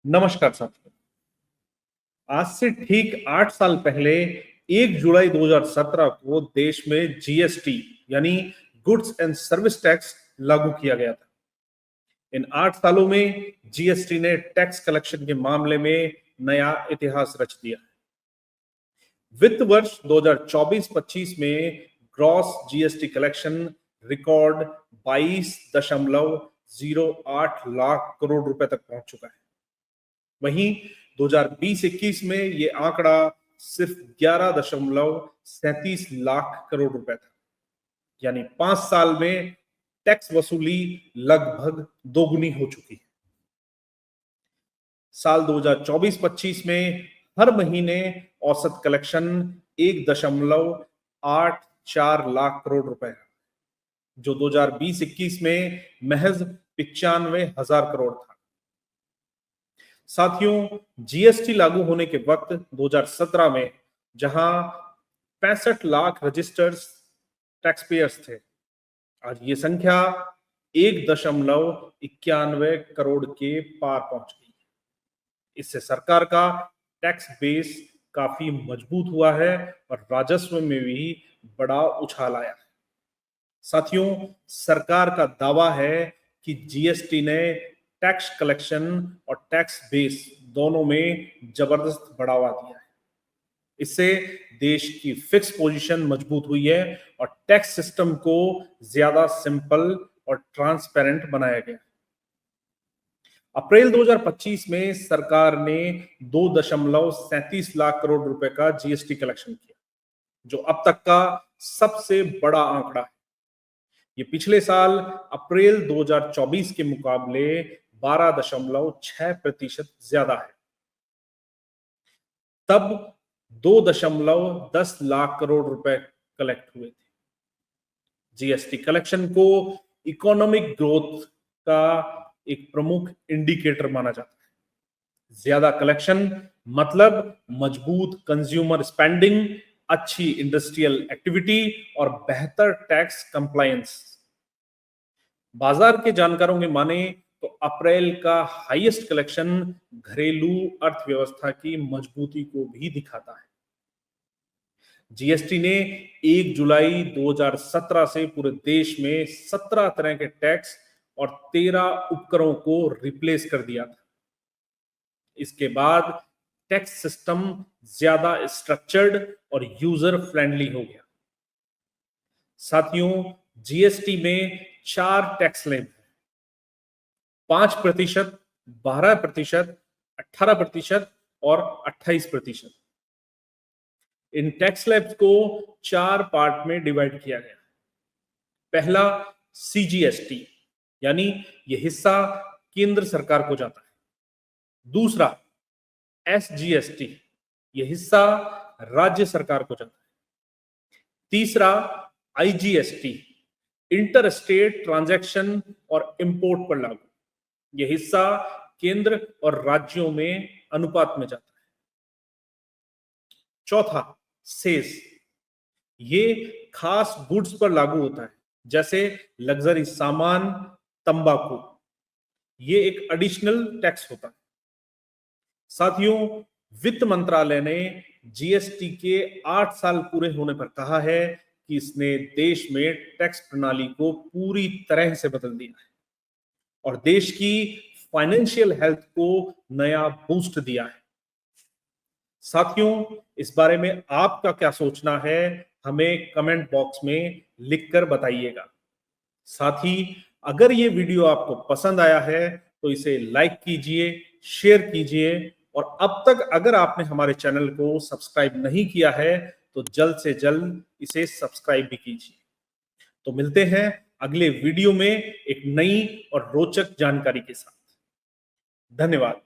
नमस्कार साथियों। आज से ठीक 8 साल पहले 1 जुलाई 2017 को देश में जीएसटी यानी गुड्स एंड सर्विस टैक्स लागू किया गया था। इन 8 सालों में जीएसटी ने टैक्स कलेक्शन के मामले में नया इतिहास रच दिया। वित्त वर्ष 2024-25 में gross GST collection record 22.08 lakh crore रुपए तक पहुंच चुका है। वहीं 2020-21 में ये आंकड़ा सिर्फ 11.37 लाख करोड़ रुपए था। यानी 5 साल में टैक्स वसूली लगभग दोगुनी हो चुकी है। साल 2024-25 में हर महीने औसत कलेक्शन 1.84 लाख करोड़ रुपए है, जो 2020-21 में महज 95,000 करोड़ था। साथियों, जीएसटी लागू होने के वक्त 2017 में जहां 65 लाख रजिस्टर्ड टैक्स पेयर्स थे, आज ये संख्या 1.91 करोड़ के पार पहुंच गई। इससे सरकार का टैक्स बेस काफी मजबूत हुआ है और राजस्व में भी बड़ा उछाल आया है। साथियों, सरकार का दावा है कि जीएसटी ने टैक्स कलेक्शन और टैक्स बेस दोनों में जबरदस्त बढ़ावा दिया है। इससे देश की फिक्स पोजीशन मजबूत हुई है और टैक्स सिस्टम को ज्यादा सिंपल और ट्रांसपेरेंट बनाया गया। अप्रैल 2025 में सरकार ने 2.37 लाख करोड़ रुपए का जीएसटी कलेक्शन किया, जो अब तक का सबसे बड़ा आंकड़ा है। ये पिछले साल अप्रैल 2024 के मुकाबले 12.6% ज्यादा है। तब 2.10 लाख करोड़ रुपए कलेक्ट हुए थे। जीएसटी कलेक्शन को इकोनॉमिक ग्रोथ का एक प्रमुख इंडिकेटर माना जाता है। ज्यादा कलेक्शन मतलब मजबूत कंज्यूमर स्पेंडिंग, अच्छी इंडस्ट्रियल एक्टिविटी और बेहतर टैक्स कंप्लायंस। बाजार के जानकारों के माने तो अप्रैल का हाईएस्ट कलेक्शन घरेलू अर्थव्यवस्था की मजबूती को भी दिखाता है। जीएसटी ने 1 जुलाई 2017 से पूरे देश में 17 तरह के टैक्स और 13 उपकरों को रिप्लेस कर दिया था। इसके बाद टैक्स सिस्टम ज्यादा स्ट्रक्चर्ड और यूजर फ्रेंडली हो गया। साथियों, जीएसटी में 4 टैक्स स्लैब है: 5%, 12%, 18% और 28%। इन टैक्स स्लैब्स को 4 पार्ट में डिवाइड किया गया। पहला सीजीएसटी, यानी यह हिस्सा केंद्र सरकार को जाता है। दूसरा एसजीएसटी, यह हिस्सा राज्य सरकार को जाता है। तीसरा आईजीएसटी, इंटर स्टेट ट्रांजैक्शन और इंपोर्ट पर लागू, यह हिस्सा केंद्र और राज्यों में अनुपात में जाता है। चौथा सेस, ये खास गुड्स पर लागू होता है, जैसे लग्जरी सामान, तंबाकू। ये एक एडिशनल टैक्स होता है। साथियों, वित्त मंत्रालय ने जीएसटी के 8 साल पूरे होने पर कहा है कि इसने देश में टैक्स प्रणाली को पूरी तरह से बदल दिया है और देश की फाइनेंशियल हेल्थ को नया बूस्ट दिया है। साथियों, इस बारे में आपका क्या सोचना है, हमें कमेंट बॉक्स में लिखकर बताइएगा। साथ ही अगर ये वीडियो आपको पसंद आया है तो इसे लाइक कीजिए, शेयर कीजिए और अब तक अगर आपने हमारे चैनल को सब्सक्राइब नहीं किया है तो जल्द से जल्द इसे सब्सक्राइब भी कीजिए। तो मिलते हैं अगले वीडियो में एक नई और रोचक जानकारी के साथ। धन्यवाद।